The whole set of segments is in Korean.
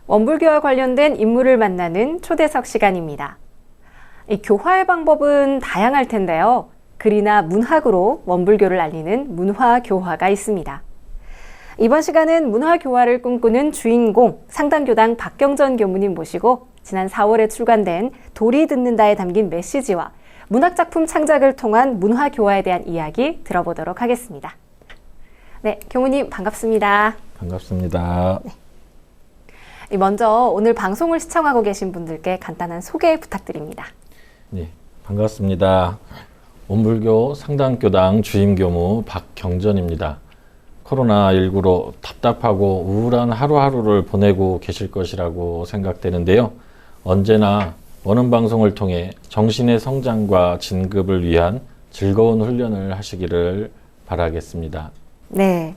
원불교와 관련된 인물을 만나는 초대석 시간입니다. 이 교화의 방법은 다양할 텐데요. 글이나 문학으로 원불교를 알리는 문화교화가 있습니다. 이번 시간은 문화교화를 꿈꾸는 주인공 상담교당 박경전 교무님 모시고 지난 4월에 출간된 돌이 듣는다에 담긴 메시지와 문학작품 창작을 통한 문화교화에 대한 이야기 들어보도록 하겠습니다. 네, 교무님 반갑습니다. 반갑습니다. 네. 먼저 오늘 방송을 시청하고 계신 분들께 간단한 소개 부탁드립니다. 네, 반갑습니다. 원불교 상담교당 주임교무 박경전입니다. 코로나19로 답답하고 우울한 하루하루를 보내고 계실 것이라고 생각되는데요. 언제나 원음방송을 통해 정신의 성장과 진급을 위한 즐거운 훈련을 하시기를 바라겠습니다. 네.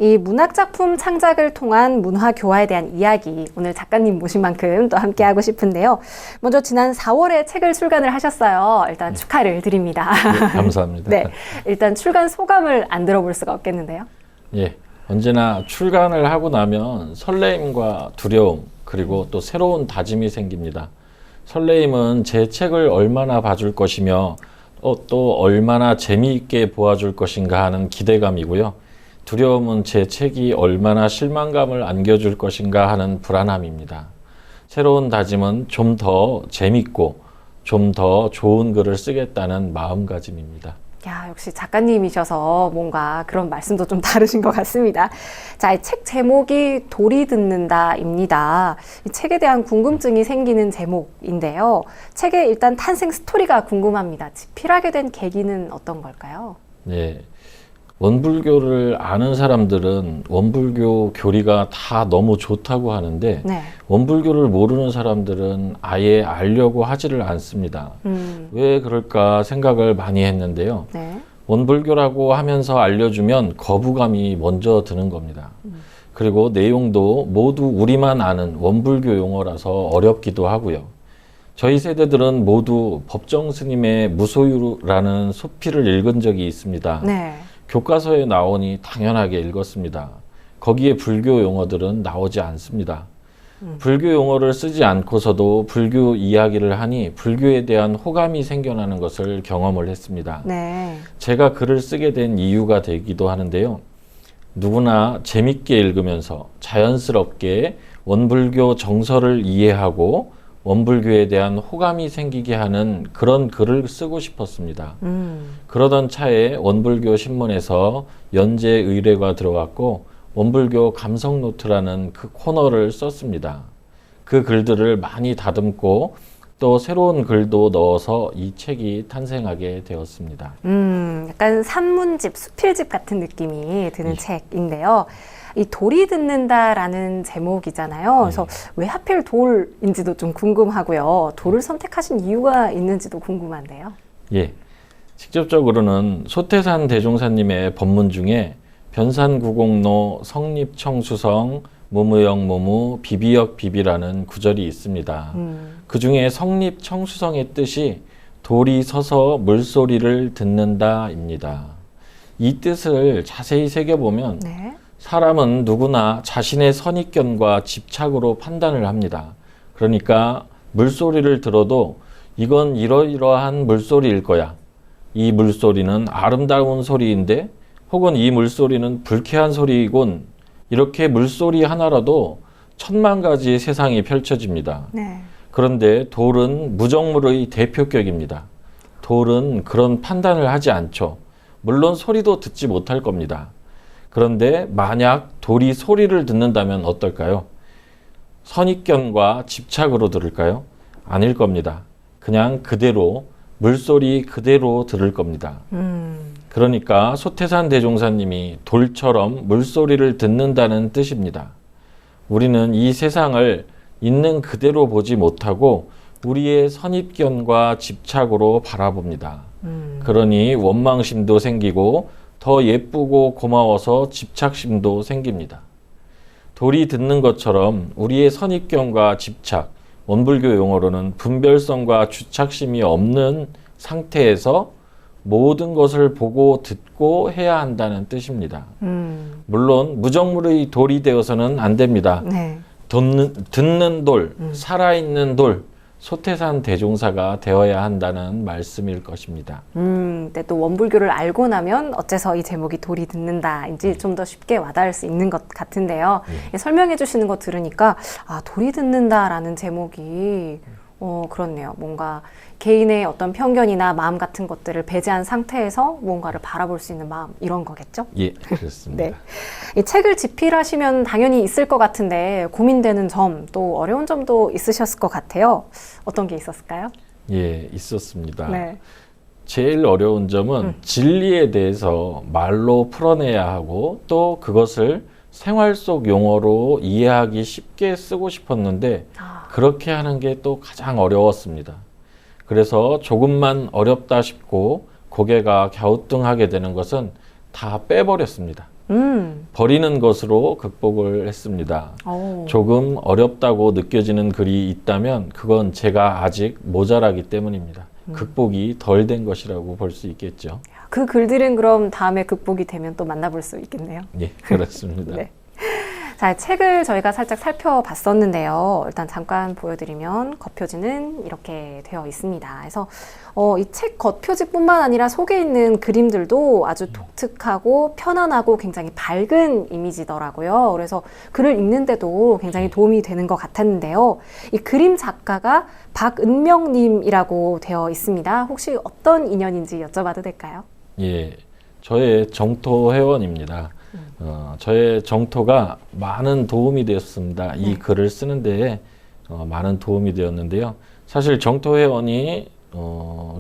이 문학작품 창작을 통한 문화교화에 대한 이야기, 오늘 작가님 모신 만큼 또 함께 하고 싶은데요. 먼저 지난 4월에 책을 출간을 하셨어요. 일단 축하를 드립니다. 네, 감사합니다. 네, 일단 출간 소감을 안 들어볼 수가 없겠는데요. 예, 언제나 출간을 하고 나면 설레임과 두려움, 그리고 또 새로운 다짐이 생깁니다. 설레임은 제 책을 얼마나 봐줄 것이며 또 얼마나 재미있게 보아줄 것인가 하는 기대감이고요. 두려움은 제 책이 얼마나 실망감을 안겨줄 것인가 하는 불안함입니다. 새로운 다짐은 좀 더 재밌고 좀 더 좋은 글을 쓰겠다는 마음가짐입니다. 야, 역시 작가님이셔서 뭔가 그런 말씀도 좀 다르신 것 같습니다. 자, 이 책 제목이 돌이 듣는다입니다. 이 책에 대한 궁금증이 생기는 제목인데요. 책의 일단 탄생 스토리가 궁금합니다. 집필하게 된 계기는 어떤 걸까요? 네. 원불교를 아는 사람들은 원불교 교리가 다 너무 좋다고 하는데 네. 원불교를 모르는 사람들은 아예 알려고 하지를 않습니다. 왜 그럴까 생각을 많이 했는데요. 네. 원불교라고 하면서 알려주면 거부감이 먼저 드는 겁니다. 그리고 내용도 모두 우리만 아는 원불교 용어라서 어렵기도 하고요. 저희 세대들은 모두 법정 스님의 무소유라는 소필을 읽은 적이 있습니다. 네. 교과서에 나오니 당연하게 읽었습니다. 거기에 불교 용어들은 나오지 않습니다. 불교 용어를 쓰지 않고서도 불교 이야기를 하니 불교에 대한 호감이 생겨나는 것을 경험을 했습니다. 네. 제가 글을 쓰게 된 이유가 되기도 하는데요. 누구나 재밌게 읽으면서 자연스럽게 원불교 정서를 이해하고 원불교에 대한 호감이 생기게 하는 그런 글을 쓰고 싶었습니다. 그러던 차에 원불교 신문에서 연재 의뢰가 들어왔고 원불교 감성노트라는 그 코너를 썼습니다. 그 글들을 많이 다듬고 또 새로운 글도 넣어서 이 책이 탄생하게 되었습니다. 약간 산문집, 수필집 같은 느낌이 드는 책인데요. 이 돌이 듣는다라는 제목이잖아요. 그래서 왜 하필 돌인지도 좀 궁금하고요. 돌을 선택하신 이유가 있는지도 궁금한데요. 예, 직접적으로는 소태산 대종사님의 법문 중에 변산구공로 성립청수성 무무역무무 비비역 비비라는 구절이 있습니다. 그 중에 성립청수성의 뜻이 돌이 서서 물소리를 듣는다입니다. 이 뜻을 자세히 새겨보면 네. 사람은 누구나 자신의 선입견과 집착으로 판단을 합니다. 그러니까 물소리를 들어도 이건 이러이러한 물소리일 거야. 이 물소리는 아름다운 소리인데 혹은 이 물소리는 불쾌한 소리이곤, 이렇게 물소리 하나라도 천만 가지 세상이 펼쳐집니다. 네. 그런데 돌은 무정물의 대표격입니다. 돌은 그런 판단을 하지 않죠. 물론 소리도 듣지 못할 겁니다. 그런데 만약 돌이 소리를 듣는다면 어떨까요? 선입견과 집착으로 들을까요? 아닐 겁니다. 그냥 그대로, 물소리 그대로 들을 겁니다. 그러니까 소태산 대종사님이 돌처럼 물소리를 듣는다는 뜻입니다. 우리는 이 세상을 있는 그대로 보지 못하고 우리의 선입견과 집착으로 바라봅니다. 그러니 원망심도 생기고 더 예쁘고 고마워서 집착심도 생깁니다. 돌이 듣는 것처럼 우리의 선입견과 집착, 원불교 용어로는 분별성과 주착심이 없는 상태에서 모든 것을 보고 듣고 해야 한다는 뜻입니다. 물론 무정물의 돌이 되어서는 안 됩니다. 네. 듣는 돌, 살아있는 돌, 소태산 대종사가 되어야 한다는 말씀일 것입니다. 근데 또 원불교를 알고 나면 어째서 이 제목이 돌이 듣는다인지 좀 더 쉽게 와닿을 수 있는 것 같은데요. 설명해 주시는 거 들으니까 돌이 듣는다라는 제목이 그렇네요. 뭔가 개인의 어떤 편견이나 마음 같은 것들을 배제한 상태에서 무언가를 바라볼 수 있는 마음, 이런 거겠죠? 예, 그렇습니다. 네. 이 책을 집필하시면 당연히 있을 것 같은데 고민되는 점, 또 어려운 점도 있으셨을 것 같아요. 어떤 게 있었을까요? 예, 있었습니다. 네. 제일 어려운 점은 진리에 대해서 말로 풀어내야 하고 또 그것을 생활 속 용어로 이해하기 쉽게 쓰고 싶었는데 그렇게 하는 게 또 가장 어려웠습니다. 그래서 조금만 어렵다 싶고 고개가 갸우뚱하게 되는 것은 다 빼버렸습니다. 버리는 것으로 극복을 했습니다. 조금 어렵다고 느껴지는 글이 있다면 그건 제가 아직 모자라기 때문입니다. 극복이 덜 된 것이라고 볼 수 있겠죠. 그 글들은 그럼 다음에 극복이 되면 또 만나볼 수 있겠네요. 예, 그렇습니다. 네. 자, 책을 저희가 살짝 살펴봤었는데요. 일단 잠깐 보여드리면 겉표지는 이렇게 되어 있습니다. 그래서 이 책 겉표지뿐만 아니라 속에 있는 그림들도 아주 독특하고 편안하고 굉장히 밝은 이미지더라고요. 그래서 글을 읽는데도 굉장히 도움이 되는 것 같았는데요. 이 그림 작가가 박은명님이라고 되어 있습니다. 혹시 어떤 인연인지 여쭤봐도 될까요? 예, 저의 정토 회원입니다. 저의 정토가 많은 도움이 되었습니다. 이 글을 쓰는 데에 많은 도움이 되었는데요. 사실 정토 회원이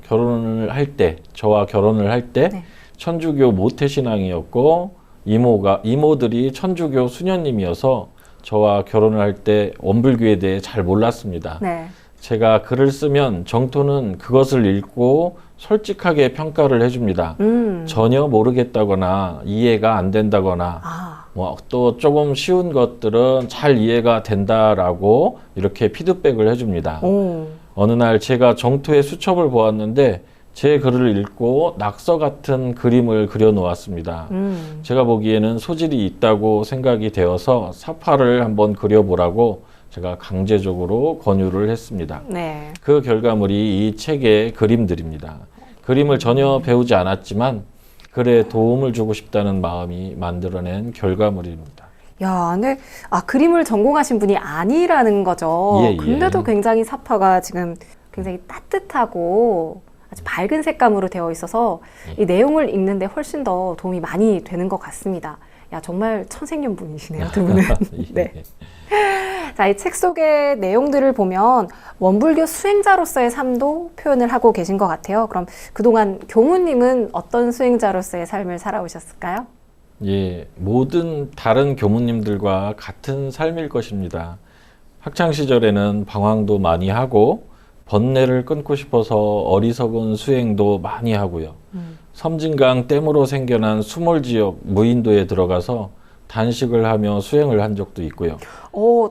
결혼을 할 때, 저와 결혼을 할 때 천주교 모태신앙이었고 이모들이 천주교 수녀님이어서 저와 결혼을 할 때 원불교에 대해 잘 몰랐습니다. 네. 제가 글을 쓰면 정토는 그것을 읽고 솔직하게 평가를 해줍니다. 전혀 모르겠다거나 이해가 안 된다거나 또 조금 쉬운 것들은 잘 이해가 된다라고 이렇게 피드백을 해줍니다. 어느 날 제가 정토의 수첩을 보았는데 제 글을 읽고 낙서 같은 그림을 그려 놓았습니다. 제가 보기에는 소질이 있다고 생각이 되어서 사파를 한번 그려보라고 제가 강제적으로 권유를 했습니다. 네. 그 결과물이 이 책의 그림들입니다. 그림을 전혀 배우지 않았지만 글에 도움을 주고 싶다는 마음이 만들어낸 결과물입니다. 야, 근데 그림을 전공하신 분이 아니라는 거죠. 예, 예. 근데도 굉장히 사파가 지금 굉장히 따뜻하고 아주 밝은 색감으로 되어 있어서 이 내용을 읽는데 훨씬 더 도움이 많이 되는 것 같습니다. 야, 정말 천생연분이시네요, 두 분은. 네. 자, 이 책 속의 내용들을 보면 원불교 수행자로서의 삶도 표현을 하고 계신 것 같아요. 그럼 그동안 교무님은 어떤 수행자로서의 삶을 살아오셨을까요? 예, 모든 다른 교무님들과 같은 삶일 것입니다. 학창 시절에는 방황도 많이 하고 번뇌를 끊고 싶어서 어리석은 수행도 많이 하고요. 섬진강 댐으로 생겨난 수몰지역 무인도에 들어가서 단식을 하며 수행을 한 적도 있고요.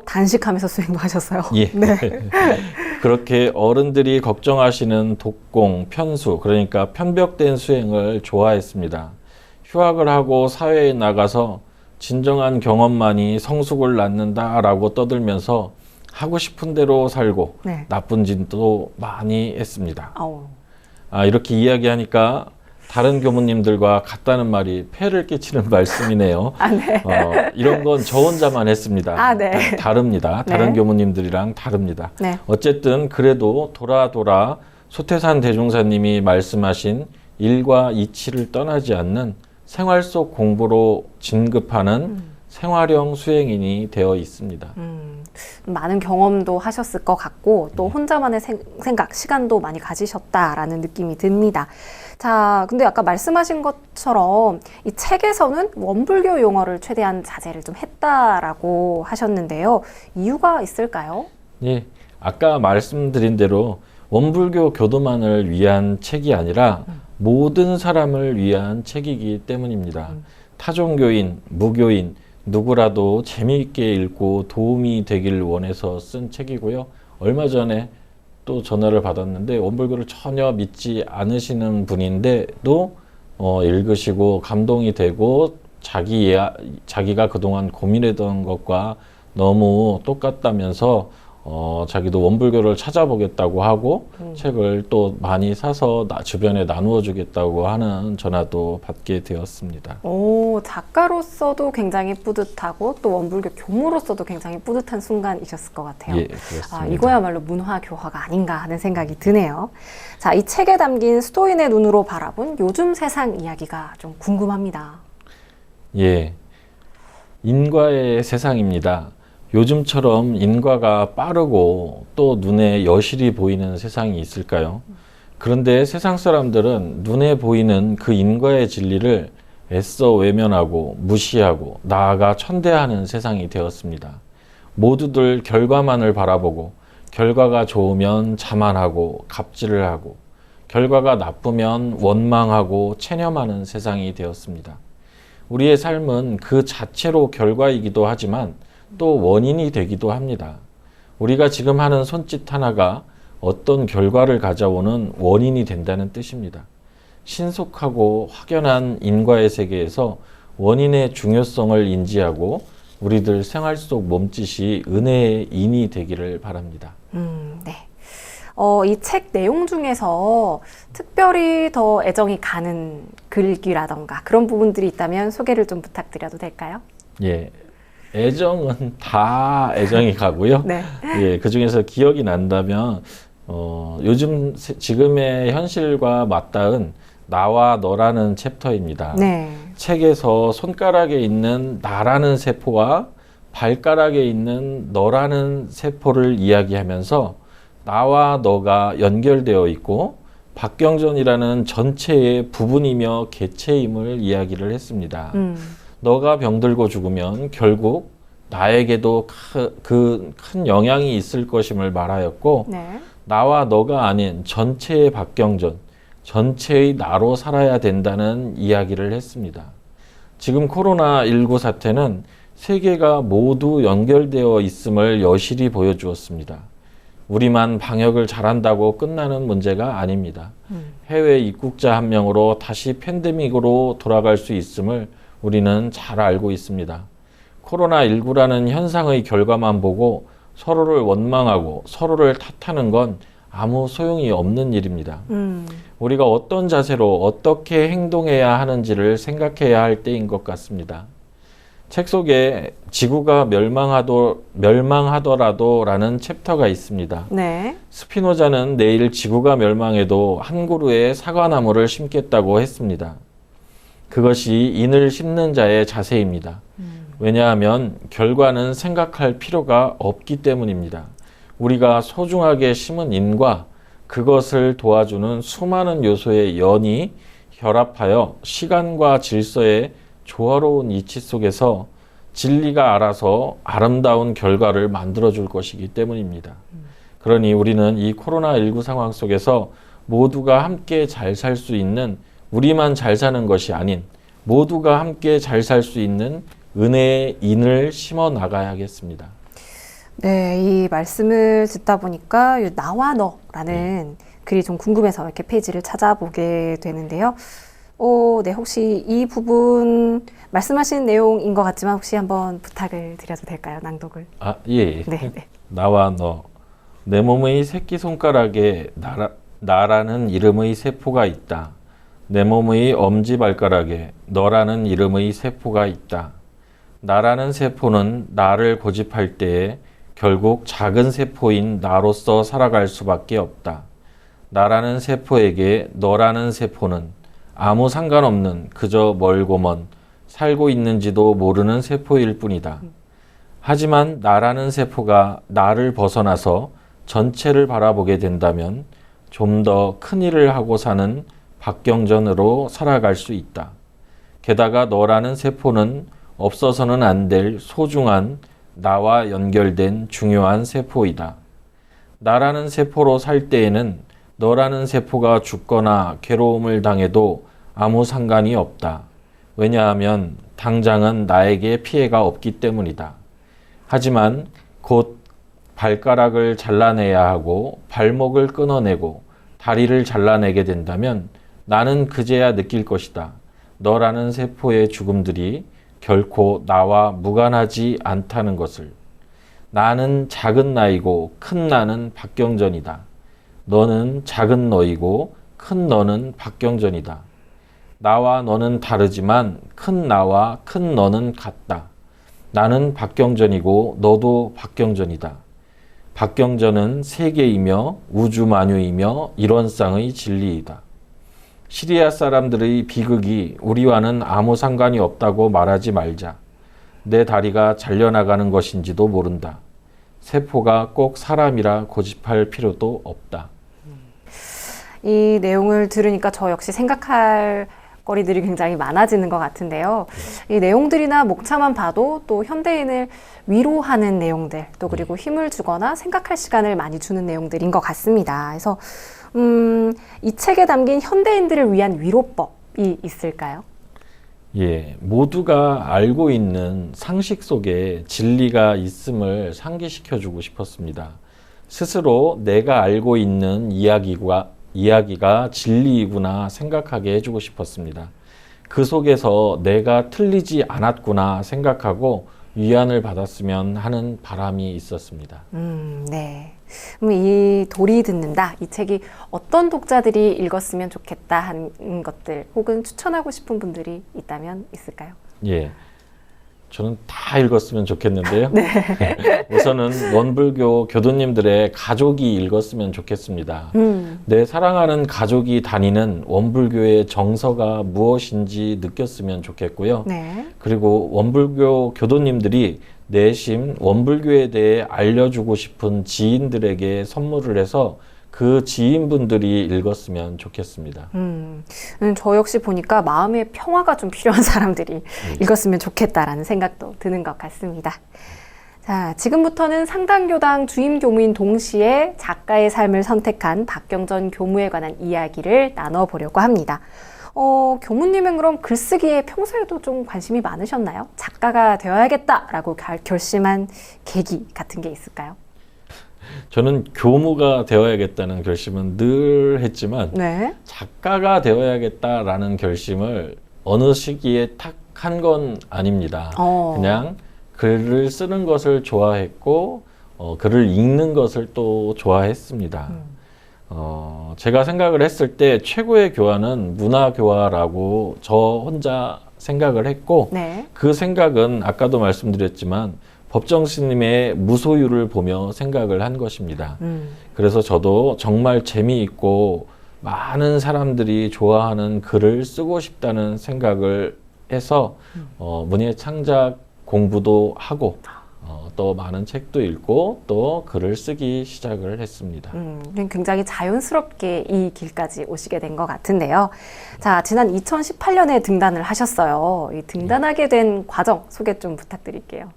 단식하면서 수행도 하셨어요? 예. 네. 그렇게 어른들이 걱정하시는 독공, 편수, 그러니까 편벽된 수행을 좋아했습니다. 휴학을 하고 사회에 나가서 진정한 경험만이 성숙을 낳는다라고 떠들면서 하고 싶은 대로 살고 나쁜 짓도 많이 했습니다. 이렇게 이야기하니까 다른 교무님들과 같다는 말이 폐를 끼치는 말씀이네요. 네. 이런 건 저 혼자만 했습니다. 네. 다릅니다. 다른 교무님들이랑 다릅니다. 네. 어쨌든 그래도 돌아 소태산 대종사님이 말씀하신 일과 이치를 떠나지 않는 생활 속 공부로 진급하는 생활형 수행인이 되어 있습니다. 많은 경험도 하셨을 것 같고 또 혼자만의 생각, 시간도 많이 가지셨다라는 느낌이 듭니다. 자, 근데 아까 말씀하신 것처럼 이 책에서는 원불교 용어를 최대한 자제를 좀 했다라고 하셨는데요. 이유가 있을까요? 예, 아까 말씀드린 대로 원불교 교도만을 위한 책이 아니라 모든 사람을 위한 책이기 때문입니다. 타종교인, 무교인, 누구라도 재미있게 읽고 도움이 되길 원해서 쓴 책이고요. 얼마 전에 또 전화를 받았는데 원불교를 전혀 믿지 않으시는 분인데도 읽으시고 감동이 되고 자기가 그동안 고민했던 것과 너무 똑같다면서 자기도 원불교를 찾아보겠다고 하고 책을 또 많이 사서 주변에 나누어 주겠다고 하는 전화도 받게 되었습니다. 오, 작가로서도 굉장히 뿌듯하고 또 원불교 교무로서도 굉장히 뿌듯한 순간이셨을 것 같아요. 예, 그렇습니다. 이거야말로 문화 교화가 아닌가 하는 생각이 드네요. 자, 이 책에 담긴 스토인의 눈으로 바라본 요즘 세상 이야기가 좀 궁금합니다. 예, 인과의 세상입니다. 요즘처럼 인과가 빠르고 또 눈에 여실히 보이는 세상이 있을까요? 그런데 세상 사람들은 눈에 보이는 그 인과의 진리를 애써 외면하고 무시하고 나아가 천대하는 세상이 되었습니다. 모두들 결과만을 바라보고 결과가 좋으면 자만하고 갑질을 하고 결과가 나쁘면 원망하고 체념하는 세상이 되었습니다. 우리의 삶은 그 자체로 결과이기도 하지만 또 원인이 되기도 합니다. 우리가 지금 하는 손짓 하나가 어떤 결과를 가져오는 원인이 된다는 뜻입니다. 신속하고 확연한 인과의 세계에서 원인의 중요성을 인지하고 우리들 생활 속 몸짓이 은혜의 인이 되기를 바랍니다. 네. 이 책 내용 중에서 특별히 더 애정이 가는 글귀라던가 그런 부분들이 있다면 소개를 좀 부탁드려도 될까요? 예. 애정은 다 애정이 가고요. 네. 예, 그 중에서 기억이 난다면, 지금의 현실과 맞닿은 나와 너라는 챕터입니다. 네. 책에서 손가락에 있는 나라는 세포와 발가락에 있는 너라는 세포를 이야기하면서 나와 너가 연결되어 있고 박경전이라는 전체의 부분이며 개체임을 이야기를 했습니다. 너가 병들고 죽으면 결국 나에게도 그 큰 영향이 있을 것임을 말하였고 네. 나와 너가 아닌 전체의 박경전, 전체의 나로 살아야 된다는 이야기를 했습니다. 지금 코로나19 사태는 세계가 모두 연결되어 있음을 여실히 보여주었습니다. 우리만 방역을 잘한다고 끝나는 문제가 아닙니다. 해외 입국자 한 명으로 다시 팬데믹으로 돌아갈 수 있음을 우리는 잘 알고 있습니다. 코로나19라는 현상의 결과만 보고 서로를 원망하고 서로를 탓하는 건 아무 소용이 없는 일입니다. 우리가 어떤 자세로 어떻게 행동해야 하는지를 생각해야 할 때인 것 같습니다. 책 속에 지구가 멸망하더라도 라는 챕터가 있습니다. 네. 스피노자는 내일 지구가 멸망해도 한 그루의 사과나무를 심겠다고 했습니다. 그것이 인을 심는 자의 자세입니다. 왜냐하면 결과는 생각할 필요가 없기 때문입니다. 우리가 소중하게 심은 인과 그것을 도와주는 수많은 요소의 연이 결합하여 시간과 질서의 조화로운 이치 속에서 진리가 알아서 아름다운 결과를 만들어줄 것이기 때문입니다. 그러니 우리는 이 코로나19 상황 속에서 모두가 함께 잘 살 수 있는 우리만 잘 사는 것이 아닌 모두가 함께 잘 살 수 있는 은혜의 인을 심어 나가야겠습니다. 네, 이 말씀을 듣다 보니까 나와 너라는 글이 좀 궁금해서 이렇게 페이지를 찾아보게 되는데요. 네, 혹시 이 부분 말씀하신 내용인 것 같지만 혹시 한번 부탁을 드려도 될까요? 낭독을. 예. 네, 네. 나와 너, 내 몸의 새끼손가락에 나라는 이름의 세포가 있다. 내 몸의 엄지발가락에 너라는 이름의 세포가 있다. 나라는 세포는 나를 고집할 때에 결국 작은 세포인 나로서 살아갈 수밖에 없다. 나라는 세포에게 너라는 세포는 아무 상관없는 그저 멀고 먼 살고 있는지도 모르는 세포일 뿐이다. 하지만 나라는 세포가 나를 벗어나서 전체를 바라보게 된다면 좀 더 큰 일을 하고 사는 박경전으로 살아갈 수 있다. 게다가 너라는 세포는 없어서는 안 될 소중한 나와 연결된 중요한 세포이다. 나라는 세포로 살 때에는 너라는 세포가 죽거나 괴로움을 당해도 아무 상관이 없다. 왜냐하면 당장은 나에게 피해가 없기 때문이다. 하지만 곧 발가락을 잘라내야 하고 발목을 끊어내고 다리를 잘라내게 된다면 나는 그제야 느낄 것이다. 너라는 세포의 죽음들이 결코 나와 무관하지 않다는 것을. 나는 작은 나이고 큰 나는 박경전이다. 너는 작은 너이고 큰 너는 박경전이다. 나와 너는 다르지만 큰 나와 큰 너는 같다. 나는 박경전이고 너도 박경전이다. 박경전은 세계이며 우주 만유이며 일원상의 진리이다. 시리아 사람들의 비극이 우리와는 아무 상관이 없다고 말하지 말자. 내 다리가 잘려나가는 것인지도 모른다. 세포가 꼭 사람이라 고집할 필요도 없다. 이 내용을 들으니까 저 역시 생각할 거리들이 굉장히 많아지는 것 같은데요. 이 내용들이나 목차만 봐도 또 현대인을 위로하는 내용들, 또 그리고 힘을 주거나 생각할 시간을 많이 주는 내용들인 것 같습니다. 그래서 이 책에 담긴 현대인들을 위한 위로법이 있을까요? 예, 모두가 알고 있는 상식 속에 진리가 있음을 상기시켜 주고 싶었습니다. 스스로 내가 알고 있는 이야기가 진리이구나 생각하게 해주고 싶었습니다. 그 속에서 내가 틀리지 않았구나 생각하고 위안을 받았으면 하는 바람이 있었습니다. 네. 이 돌이 듣는다, 이 책이 어떤 독자들이 읽었으면 좋겠다 하는 것들, 혹은 추천하고 싶은 분들이 있다면 있을까요? 예, 저는 다 읽었으면 좋겠는데요. 우선은 원불교 교도님들의 가족이 읽었으면 좋겠습니다. 내 사랑하는 가족이 다니는 원불교의 정서가 무엇인지 느꼈으면 좋겠고요. 네. 그리고 원불교 교도님들이 내심 원불교에 대해 알려주고 싶은 지인들에게 선물을 해서 그 지인분들이 읽었으면 좋겠습니다. 저 역시 보니까 마음의 평화가 좀 필요한 사람들이 읽었으면 좋겠다라는 생각도 드는 것 같습니다. 자, 지금부터는 상당교당 주임 교무인 동시에 작가의 삶을 선택한 박경전 교무에 관한 이야기를 나눠보려고 합니다. 교무님은 그럼 글쓰기에 평소에도 좀 관심이 많으셨나요? 작가가 되어야겠다라고 결심한 계기 같은 게 있을까요? 저는 교무가 되어야겠다는 결심은 늘 했지만 네. 작가가 되어야겠다라는 결심을 어느 시기에 탁 한 건 아닙니다. 그냥 글을 쓰는 것을 좋아했고 글을 읽는 것을 또 좋아했습니다. 제가 생각을 했을 때 최고의 교화는 문화교화라고 저 혼자 생각을 했고 네. 그 생각은 아까도 말씀드렸지만 법정 스님의 무소유를 보며 생각을 한 것입니다. 그래서 저도 정말 재미있고 많은 사람들이 좋아하는 글을 쓰고 싶다는 생각을 해서 문예 창작 공부도 하고 또 많은 책도 읽고 또 글을 쓰기 시작을 했습니다. 굉장히 자연스럽게 이 길까지 오시게 된 것 같은데요. 자, 지난 2018년에 등단을 하셨어요. 이 등단하게 된 과정 소개 좀 부탁드릴게요.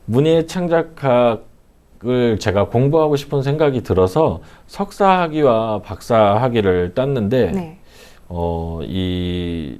문예 창작학을 제가 공부하고 싶은 생각이 들어서 석사학위와 박사학위를 땄는데 네. 이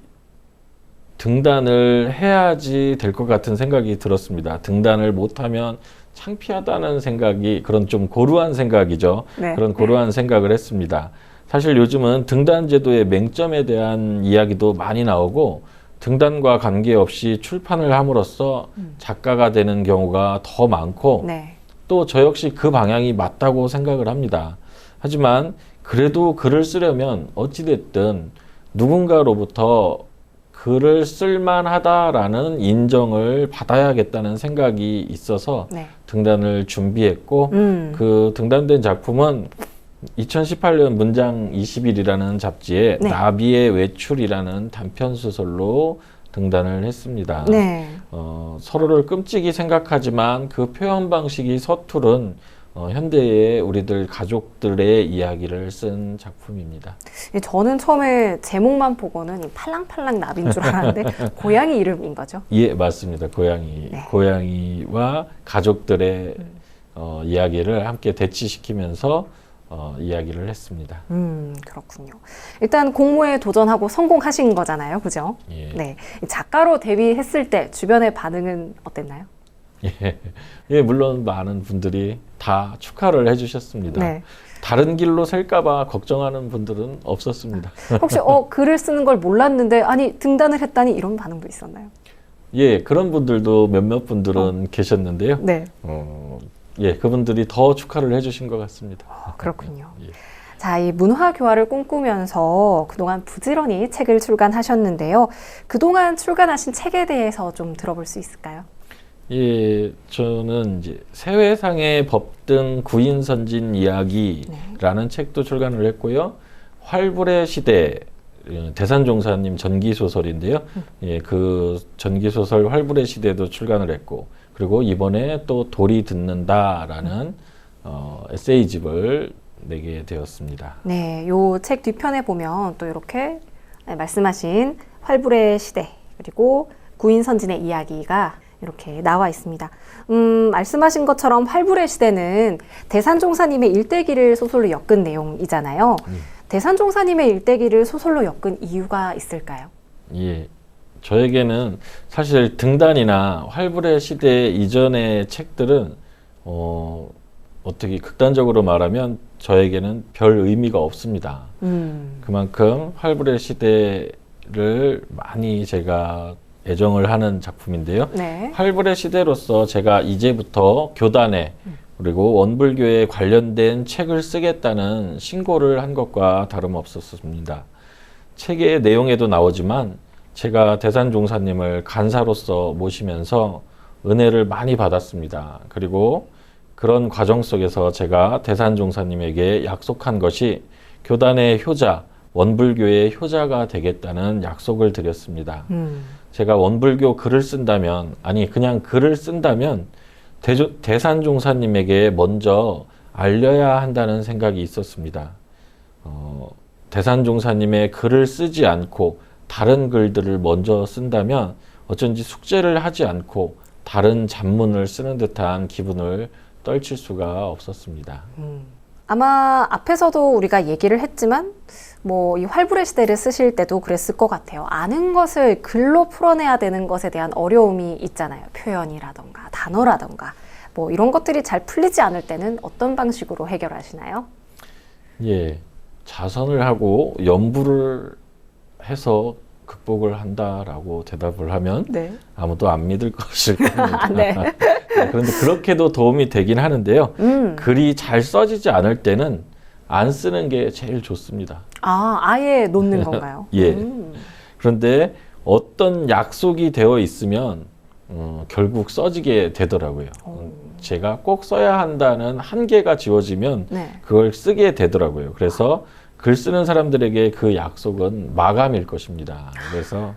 등단을 해야지 될 것 같은 생각이 들었습니다. 등단을 못하면 창피하다는 생각이, 그런 좀 고루한 생각이죠. 네. 그런 고루한 생각을 했습니다. 사실 요즘은 등단 제도의 맹점에 대한 이야기도 많이 나오고 등단과 관계없이 출판을 함으로써 작가가 되는 경우가 더 많고 네. 또 저 역시 그 방향이 맞다고 생각을 합니다. 하지만 그래도 글을 쓰려면 어찌됐든 누군가로부터 글을 쓸만하다라는 인정을 받아야겠다는 생각이 있어서 네. 등단을 준비했고 그 등단된 작품은 2018년 문장 20일이라는 잡지에 네. 나비의 외출이라는 단편 소설로 등단을 했습니다. 네. 서로를 끔찍이 생각하지만 그 표현 방식이 서투른 현대의 우리들 가족들의 이야기를 쓴 작품입니다. 저는 처음에 제목만 보고는 이 팔랑팔랑 나비인 줄 알았는데 고양이 이름인 거죠? 예, 맞습니다. 고양이. 네. 고양이와 가족들의 이야기를 함께 대치시키면서 이야기를 했습니다. 그렇군요. 일단 공모에 도전하고 성공하신 거잖아요. 그죠? 예. 네. 작가로 데뷔했을 때 주변의 반응은 어땠나요? 예, 물론 많은 분들이 다 축하를 해주셨습니다. 네. 다른 길로 셀까봐 걱정하는 분들은 없었습니다. 혹시 글을 쓰는 걸 몰랐는데 아니 등단을 했다니 이런 반응도 있었나요? 예, 그런 분들도 몇몇 분들은 계셨는데요. 네. 예, 그분들이 더 축하를 해주신 것 같습니다. 그렇군요. 예. 자, 이 문화 교화를 꿈꾸면서 그동안 부지런히 책을 출간하셨는데요. 그동안 출간하신 책에 대해서 좀 들어볼 수 있을까요? 예, 저는 이제 세회상의 법 등 구인 선진 이야기라는 책도 출간을 했고요. 활불의 시대, 대산종사님 전기 소설인데요. 예, 그 전기 소설 활불의 시대도 출간을 했고, 그리고 이번에 또 돌이 듣는다라는 에세이집을 내게 되었습니다. 네, 요 책 뒤편에 보면 또 이렇게 말씀하신 활불의 시대 그리고 구인 선진의 이야기가 이렇게 나와 있습니다. 말씀하신 것처럼 활불의 시대는 대산종사님의 일대기를 소설로 엮은 내용이잖아요. 대산종사님의 일대기를 소설로 엮은 이유가 있을까요? 예, 저에게는 사실 등단이나 활불의 시대 이전의 책들은 어떻게 극단적으로 말하면 저에게는 별 의미가 없습니다. 그만큼 활불의 시대를 많이 제가 애정을 하는 작품인데요. 네. 활불의 시대로서 제가 이제부터 교단에 그리고 원불교에 관련된 책을 쓰겠다는 신고를 한 것과 다름없었습니다. 책의 내용에도 나오지만 제가 대산종사님을 간사로서 모시면서 은혜를 많이 받았습니다. 그리고 그런 과정 속에서 제가 대산종사님에게 약속한 것이 교단의 효자, 원불교의 효자가 되겠다는 약속을 드렸습니다. 제가 원불교 글을 쓴다면, 아니 그냥 글을 쓴다면 대산종사님에게 먼저 알려야 한다는 생각이 있었습니다. 대산종사님의 글을 쓰지 않고 다른 글들을 먼저 쓴다면 어쩐지 숙제를 하지 않고 다른 잡문을 쓰는 듯한 기분을 떨칠 수가 없었습니다. 아마 앞에서도 우리가 얘기를 했지만 뭐 이 활불의 시대를 쓰실 때도 그랬을 것 같아요. 아는 것을 글로 풀어내야 되는 것에 대한 어려움이 있잖아요. 표현이라던가 단어라던가 뭐 이런 것들이 잘 풀리지 않을 때는 어떤 방식으로 해결하시나요? 예, 자선을 하고 연부를 해서 극복을 한다라고 대답을 하면 네. 아무도 안 믿을 것일 겁니다. 네. 그런데 그렇게도 도움이 되긴 하는데요. 글이 잘 써지지 않을 때는 안 쓰는 게 제일 좋습니다. 아, 아예 놓는 건가요? 예. 그런데 어떤 약속이 되어 있으면 결국 써지게 되더라고요. 제가 꼭 써야 한다는 한계가 지워지면 네. 그걸 쓰게 되더라고요. 그래서 글 쓰는 사람들에게 그 약속은 마감일 것입니다. 그래서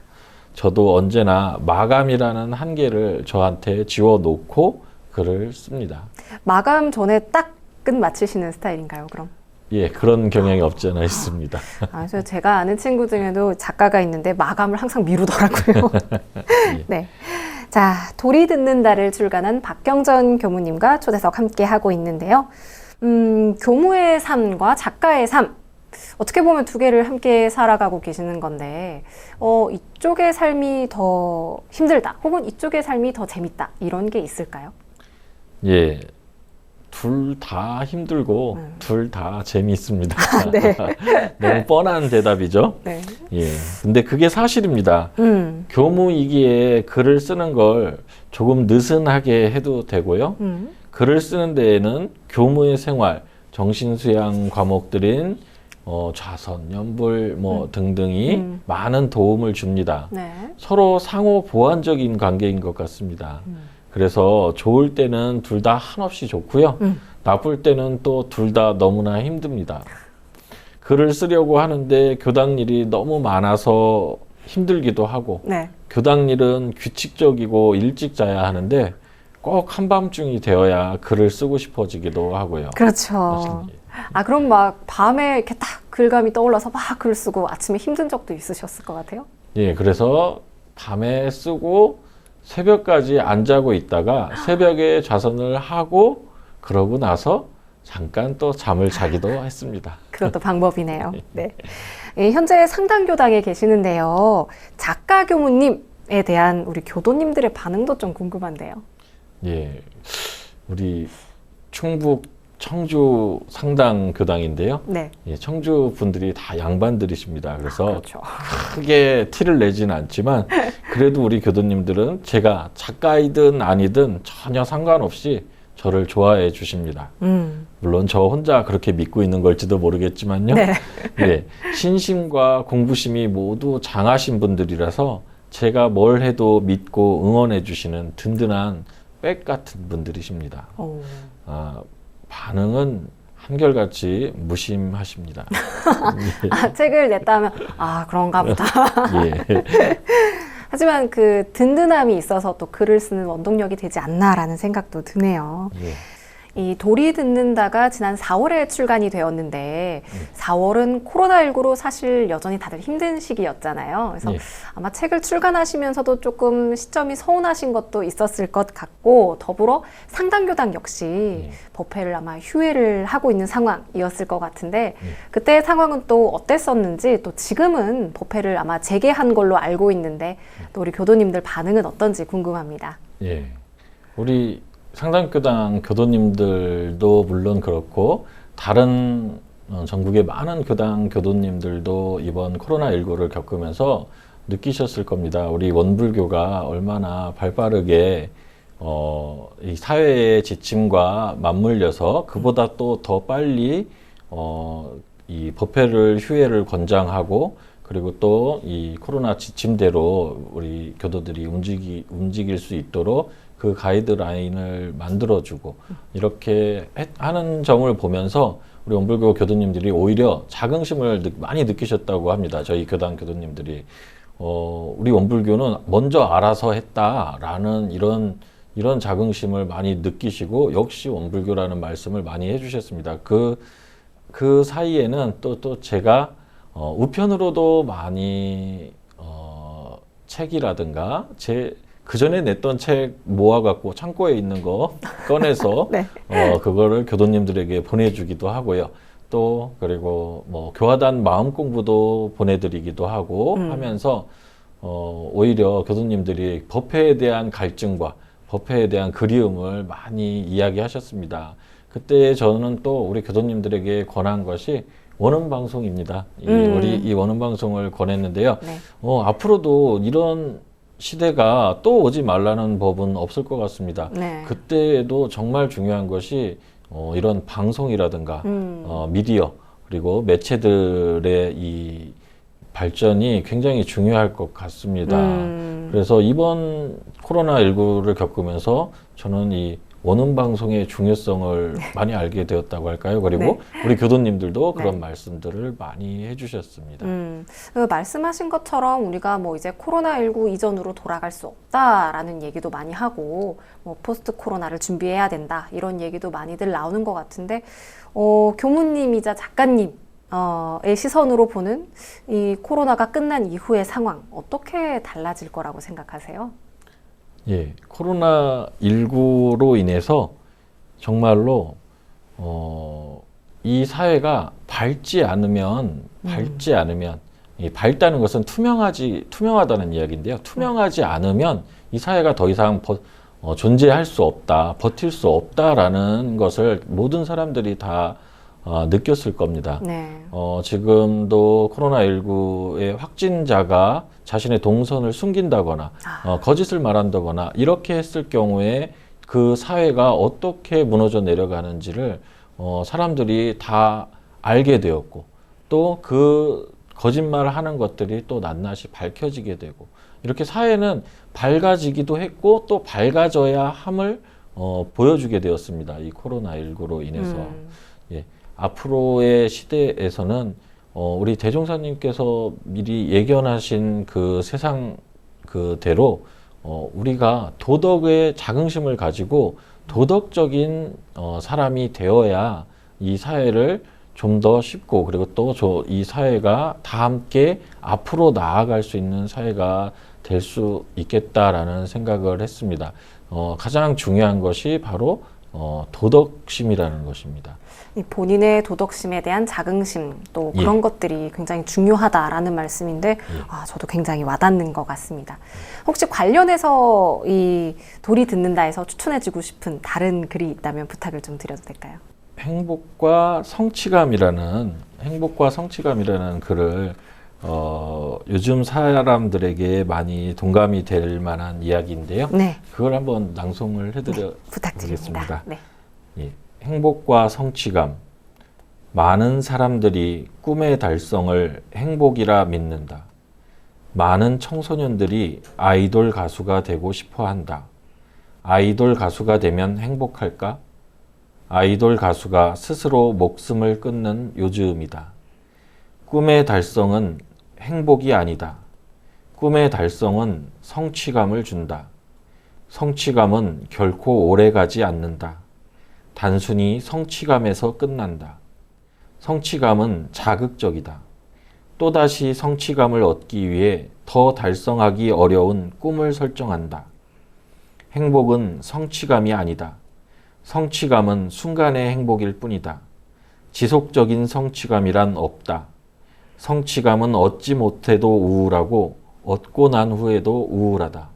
저도 언제나 마감이라는 한계를 저한테 지워놓고 글을 씁니다. 마감 전에 딱 끝 마치시는 스타일인가요, 그럼? 예, 그런 경향이 없지 않아 있습니다. 그래서 제가 아는 친구 중에도 작가가 있는데 마감을 항상 미루더라고요. 예. 네. 자, 돌이 듣는다를 출간한 박경전 교무님과 초대석 함께 하고 있는데요. 교무의 삶과 작가의 삶. 어떻게 보면 두 개를 함께 살아가고 계시는 건데, 이쪽의 삶이 더 힘들다, 혹은 이쪽의 삶이 더 재밌다, 이런 게 있을까요? 예. 둘 다 힘들고 둘 다 재미있습니다. 네. 너무 뻔한 대답이죠. 네. 예. 근데 그게 사실입니다. 교무이기에 글을 쓰는 걸 조금 느슨하게 해도 되고요. 글을 쓰는 데에는 교무의 생활, 정신수양 과목들인 자선, 연불 등등이 많은 도움을 줍니다. 네. 서로 상호 보완적인 관계인 것 같습니다. 그래서 좋을 때는 둘 다 한없이 좋고요. 나쁠 때는 또 둘 다 너무나 힘듭니다. 글을 쓰려고 하는데 교당 일이 너무 많아서 힘들기도 하고, 네. 교당 일은 규칙적이고 일찍 자야 하는데 꼭 한밤중이 되어야 글을 쓰고 싶어지기도 하고요. 그렇죠. 그럼 막 밤에 이렇게 딱 글감이 떠올라서 막 글 쓰고 아침에 힘든 적도 있으셨을 것 같아요? 예, 그래서 밤에 쓰고 새벽까지 안 자고 있다가 새벽에 좌선을 하고 그러고 나서 잠깐 또 잠을 자기도 했습니다. 그것도 방법이네요. 네. 현재 상당교당에 계시는데요. 작가 교무님에 대한 우리 교도님들의 반응도 좀 궁금한데요. 예, 우리 충북 청주 상당 교당인데요. 네. 예, 청주 분들이 다 양반들이십니다. 그래서 그렇죠. 크게 티를 내지는 않지만 그래도 우리 교도님들은 제가 작가이든 아니든 전혀 상관없이 저를 좋아해 주십니다. 물론 저 혼자 그렇게 믿고 있는 걸지도 모르겠지만요. 네. 예, 신심과 공부심이 모두 장하신 분들이라서 제가 뭘 해도 믿고 응원해 주시는 든든한 백 같은 분들이십니다. 오. 반응은 한결같이 무심하십니다. 책을 냈다 하면 그런가 보다. 예. 하지만 그 든든함이 있어서 또 글을 쓰는 원동력이 되지 않나라는 생각도 드네요. 예. 이 돌이 듣는다가 지난 4월에 출간이 되었는데 4월은 코로나19로 사실 여전히 다들 힘든 시기였잖아요. 그래서 예. 아마 책을 출간하시면서도 조금 시점이 서운하신 것도 있었을 것 같고, 더불어 상당교당 역시 법회를 아마 휴회를 하고 있는 상황이었을 것 같은데 그때 상황은 또 어땠었는지, 또 지금은 법회를 아마 재개한 걸로 알고 있는데 또 우리 교도님들 반응은 어떤지 궁금합니다. 예. 우리 상당교당 교도님들도 물론 그렇고 다른 전국의 많은 교당 교도님들도 이번 코로나19를 겪으면서 느끼셨을 겁니다. 우리 원불교가 얼마나 발빠르게 이 사회의 지침과 맞물려서 그보다 또 더 빨리 이 법회를 휴회를 권장하고, 그리고 또 이 코로나 지침대로 우리 교도들이 움직일 수 있도록 그 가이드라인을 만들어주고 이렇게 하는 점을 보면서 우리 원불교 교도님들이 오히려 자긍심을 많이 느끼셨다고 합니다. 저희 교당 교도님들이 우리 원불교는 먼저 알아서 했다라는 이런 자긍심을 많이 느끼시고, 역시 원불교라는 말씀을 많이 해주셨습니다. 그 사이에는 또 제가 우편으로도 많이 책이라든가 그 전에 냈던 책 모아갖고 창고에 있는 거 꺼내서 네. 그거를 교도님들에게 보내주기도 하고요. 또 그리고 뭐 교화단 마음 공부도 보내드리기도 하고 하면서 오히려 교도님들이 법회에 대한 갈증과 법회에 대한 그리움을 많이 이야기하셨습니다. 그때 저는 또 우리 교도님들에게 권한 것이 원음 방송입니다. 우리 이 원음 방송을 권했는데요. 네. 앞으로도 이런 시대가 또 오지 말라는 법은 없을 것 같습니다. 네. 그때도 정말 중요한 것이 이런 방송이라든가 미디어, 그리고 매체들의 이 발전이 굉장히 중요할 것 같습니다. 그래서 이번 코로나19를 겪으면서 저는 이 원음 방송의 중요성을 많이 알게 되었다고 할까요? 그리고 네. 우리 교도님들도 그런 네. 말씀들을 많이 해주셨습니다. 그 말씀하신 것처럼 우리가 뭐 이제 코로나19 이전으로 돌아갈 수 없다라는 얘기도 많이 하고, 뭐 포스트 코로나를 준비해야 된다 이런 얘기도 많이들 나오는 것 같은데, 교무님이자 작가님 의 시선으로 보는 이 코로나가 끝난 이후의 상황 어떻게 달라질 거라고 생각하세요? 예, 코로나19로 인해서 정말로 이 사회가 밝지 않으면 이 밝다는 것은 투명하다는 이야기인데요. 투명하지 않으면 이 사회가 더 이상 존재할 수 없다, 버틸 수 없다라는 것을 모든 사람들이 다 느꼈을 겁니다. 네. 지금도 코로나19의 확진자가 자신의 동선을 숨긴다거나 거짓을 말한다거나 이렇게 했을 경우에 그 사회가 어떻게 무너져 내려가는지를 사람들이 다 알게 되었고, 또 그 거짓말을 하는 것들이 또 낱낱이 밝혀지게 되고, 이렇게 사회는 밝아지기도 했고 또 밝아져야 함을 보여주게 되었습니다. 이 코로나19로 인해서. 예, 앞으로의 시대에서는 우리 대종사님께서 미리 예견하신 그 세상 그대로 우리가 도덕의 자긍심을 가지고 도덕적인 사람이 되어야 이 사회를 좀 더 쉽고, 그리고 또 이 사회가 다 함께 앞으로 나아갈 수 있는 사회가 될 수 있겠다라는 생각을 했습니다. 가장 중요한 것이 바로 도덕심이라는 것입니다. 이 본인의 도덕심에 대한 자긍심, 또 그런 것들이 굉장히 중요하다라는 말씀인데, 저도 굉장히 와닿는 것 같습니다. 혹시 관련해서 이 돌이 듣는다에서 추천해주고 싶은 다른 글이 있다면 부탁을 좀 드려도 될까요? 행복과 성취감이라는 글을 요즘 사람들에게 많이 동감이 될 만한 이야기인데요. 네. 그걸 한번 낭송을 해드려 부탁드립니다. 보겠습니다. 네. 예, 행복과 성취감. 많은 사람들이 꿈의 달성을 행복이라 믿는다. 많은 청소년들이 아이돌 가수가 되고 싶어 한다. 아이돌 가수가 되면 행복할까? 아이돌 가수가 스스로 목숨을 끊는 요즘이다. 꿈의 달성은 행복이 아니다. 꿈의 달성은 성취감을 준다. 성취감은 결코 오래가지 않는다. 단순히 성취감에서 끝난다. 성취감은 자극적이다. 또다시 성취감을 얻기 위해 더 달성하기 어려운 꿈을 설정한다. 행복은 성취감이 아니다. 성취감은 순간의 행복일 뿐이다. 지속적인 성취감이란 없다. 성취감은 얻지 못해도 우울하고 얻고 난 후에도 우울하다.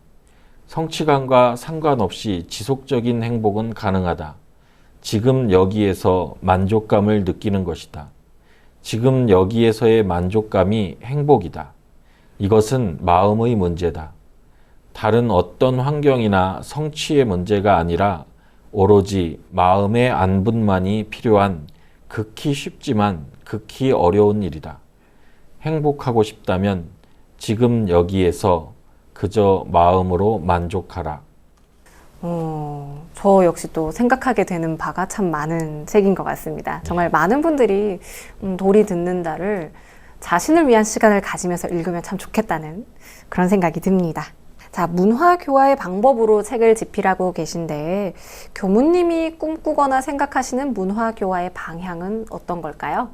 성취감과 상관없이 지속적인 행복은 가능하다. 지금 여기에서 만족감을 느끼는 것이다. 지금 여기에서의 만족감이 행복이다. 이것은 마음의 문제다. 다른 어떤 환경이나 성취의 문제가 아니라 오로지 마음의 안분만이 필요한 극히 쉽지만 극히 어려운 일이다. 행복하고 싶다면 지금 여기에서 그저 마음으로 만족하라. 저 역시 또 생각하게 되는 바가 참 많은 책인 것 같습니다. 정말 많은 분들이 돌이 듣는다를 자신을 위한 시간을 가지면서 읽으면 참 좋겠다는 그런 생각이 듭니다. 자, 문화교화의 방법으로 책을 집필하고 계신데 교무님이 꿈꾸거나 생각하시는 문화교화의 방향은 어떤 걸까요?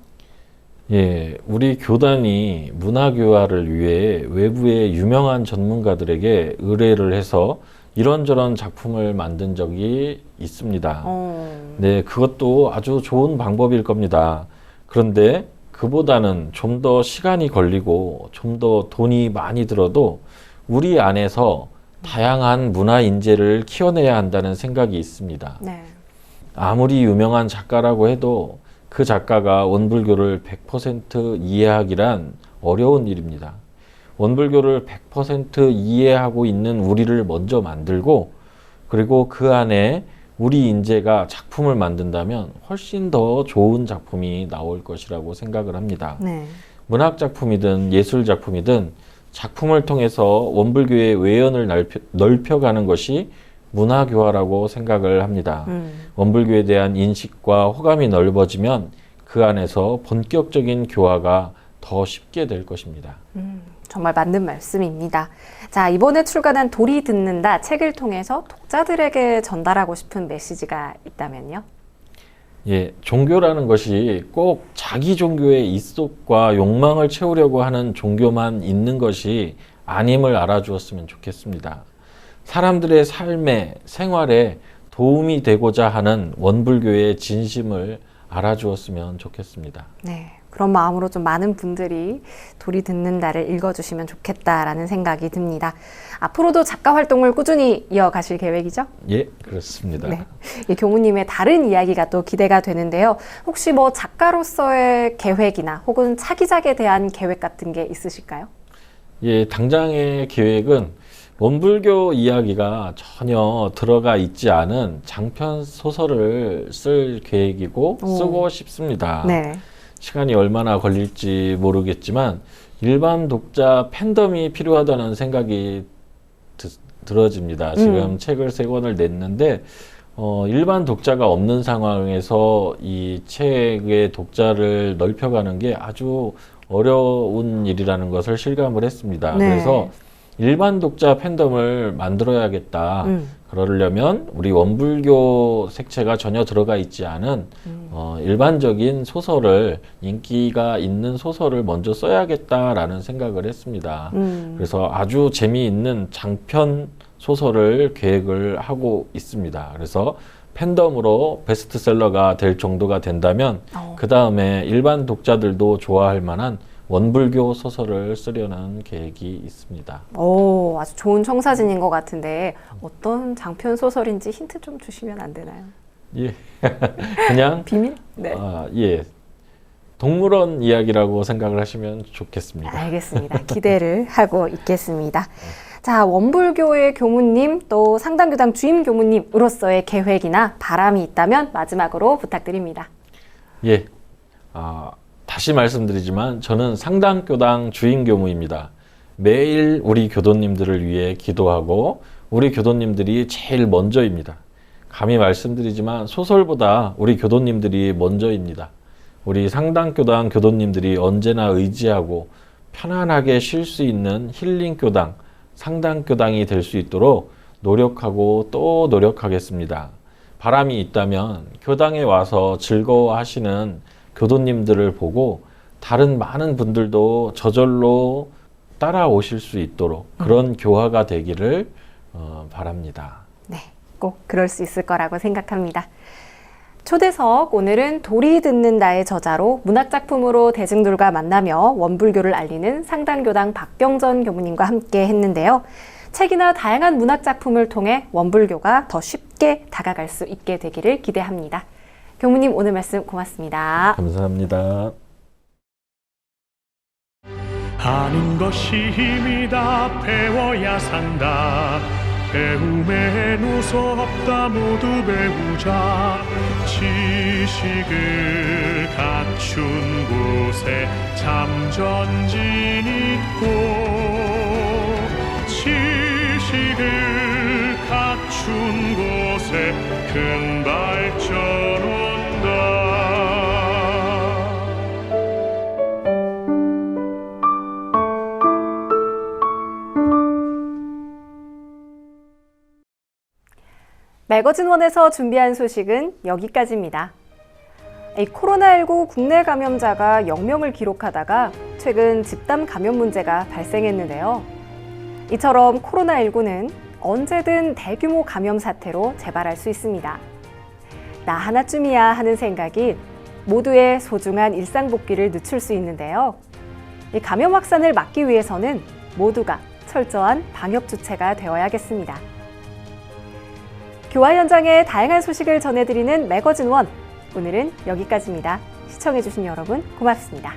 예, 우리 교단이 문화교화를 위해 외부의 유명한 전문가들에게 의뢰를 해서 이런저런 작품을 만든 적이 있습니다. 네, 그것도 아주 좋은 방법일 겁니다. 그런데 그보다는 좀 더 시간이 걸리고 좀 더 돈이 많이 들어도 우리 안에서 다양한 문화 인재를 키워내야 한다는 생각이 있습니다. 네. 아무리 유명한 작가라고 해도 그 작가가 원불교를 100% 이해하기란 어려운 일입니다. 원불교를 100% 이해하고 있는 우리를 먼저 만들고 그리고 그 안에 우리 인재가 작품을 만든다면 훨씬 더 좋은 작품이 나올 것이라고 생각을 합니다. 네. 문학 작품이든 예술 작품이든 작품을 통해서 원불교의 외연을 넓혀가는 것이 문화교화라고 생각을 합니다. 원불교에 대한 인식과 호감이 넓어지면 그 안에서 본격적인 교화가 더 쉽게 될 것입니다. 정말 맞는 말씀입니다. 자, 이번에 출간한 돌이 듣는다 책을 통해서 독자들에게 전달하고 싶은 메시지가 있다면요? 예, 종교라는 것이 꼭 자기 종교의 입속과 욕망을 채우려고 하는 종교만 있는 것이 아님을 알아주었으면 좋겠습니다. 사람들의 삶에, 생활에 도움이 되고자 하는 원불교의 진심을 알아주었으면 좋겠습니다. 네, 그런 마음으로 좀 많은 분들이 돌이 듣는다를 읽어주시면 좋겠다라는 생각이 듭니다. 앞으로도 작가 활동을 꾸준히 이어가실 계획이죠? 예, 그렇습니다. 네, 이 교무님의 다른 이야기가 또 기대가 되는데요. 혹시 뭐 작가로서의 계획이나 혹은 차기작에 대한 계획 같은 게 있으실까요? 예, 당장의 계획은 원불교 이야기가 전혀 들어가 있지 않은 장편 소설을 쓸 계획이고 쓰고 싶습니다. 네. 시간이 얼마나 걸릴지 모르겠지만 일반 독자 팬덤이 필요하다는 생각이 들어집니다. 지금 책을 3권을 냈는데 일반 독자가 없는 상황에서 이 책의 독자를 넓혀가는 게 아주 어려운 일이라는 것을 실감을 했습니다. 네. 그래서 일반 독자 팬덤을 만들어야겠다. 그러려면 우리 원불교 색채가 전혀 들어가 있지 않은 일반적인 소설을, 인기가 있는 소설을 먼저 써야겠다라는 생각을 했습니다. 그래서 아주 재미있는 장편 소설을 계획을 하고 있습니다. 그래서 팬덤으로 베스트셀러가 될 정도가 된다면 그 다음에 일반 독자들도 좋아할 만한 원불교 소설을 쓰려는 계획이 있습니다. 오, 아주 좋은 청사진인 것 같은데 어떤 장편 소설인지 힌트 좀 주시면 안 되나요? 예, 그냥 비밀? 네. 예, 동물원 이야기라고 생각을 하시면 좋겠습니다. 알겠습니다. 기대를 하고 있겠습니다. 자, 원불교의 교무님 또 상당교당 주임 교무님으로서의 계획이나 바람이 있다면 마지막으로 부탁드립니다. 예, 다시 말씀드리지만 저는 상당교당 주임 교무입니다. 매일 우리 교도님들을 위해 기도하고 우리 교도님들이 제일 먼저입니다. 감히 말씀드리지만 소설보다 우리 교도님들이 먼저입니다. 우리 상당교당 교도님들이 언제나 의지하고 편안하게 쉴 수 있는 힐링교당, 상당교당이 될 수 있도록 노력하고 또 노력하겠습니다. 바람이 있다면 교당에 와서 즐거워하시는 교도님들을 보고 다른 많은 분들도 저절로 따라오실 수 있도록 그런 교화가 되기를 바랍니다. 네, 꼭 그럴 수 있을 거라고 생각합니다. 초대석, 오늘은 돌이 듣는다의 저자로 문학작품으로 대중들과 만나며 원불교를 알리는 상당교당 박경전 교무님과 함께 했는데요. 책이나 다양한 문학작품을 통해 원불교가 더 쉽게 다가갈 수 있게 되기를 기대합니다. 교무님, 오늘 말씀 고맙습니다. 감사합니다. 아는 것이 힘이다. 배워야 산다. 배움에 누수 없다. 모두 배우자. 지식을 갖춘 곳에 참전진 있고, 지식을 갖춘 곳에 큰 발전 온다. 매거진원에서 준비한 소식은 여기까지입니다. 코로나19 국내 감염자가 0명을 기록하다가 최근 집단 감염 문제가 발생했는데요. 이처럼 코로나19는 언제든 대규모 감염 사태로 재발할 수 있습니다. 나 하나쯤이야 하는 생각이 모두의 소중한 일상 복귀를 늦출 수 있는데요. 이 감염 확산을 막기 위해서는 모두가 철저한 방역 주체가 되어야겠습니다. 교화 현장의 다양한 소식을 전해드리는 매거진원, 오늘은 여기까지입니다. 시청해주신 여러분 고맙습니다.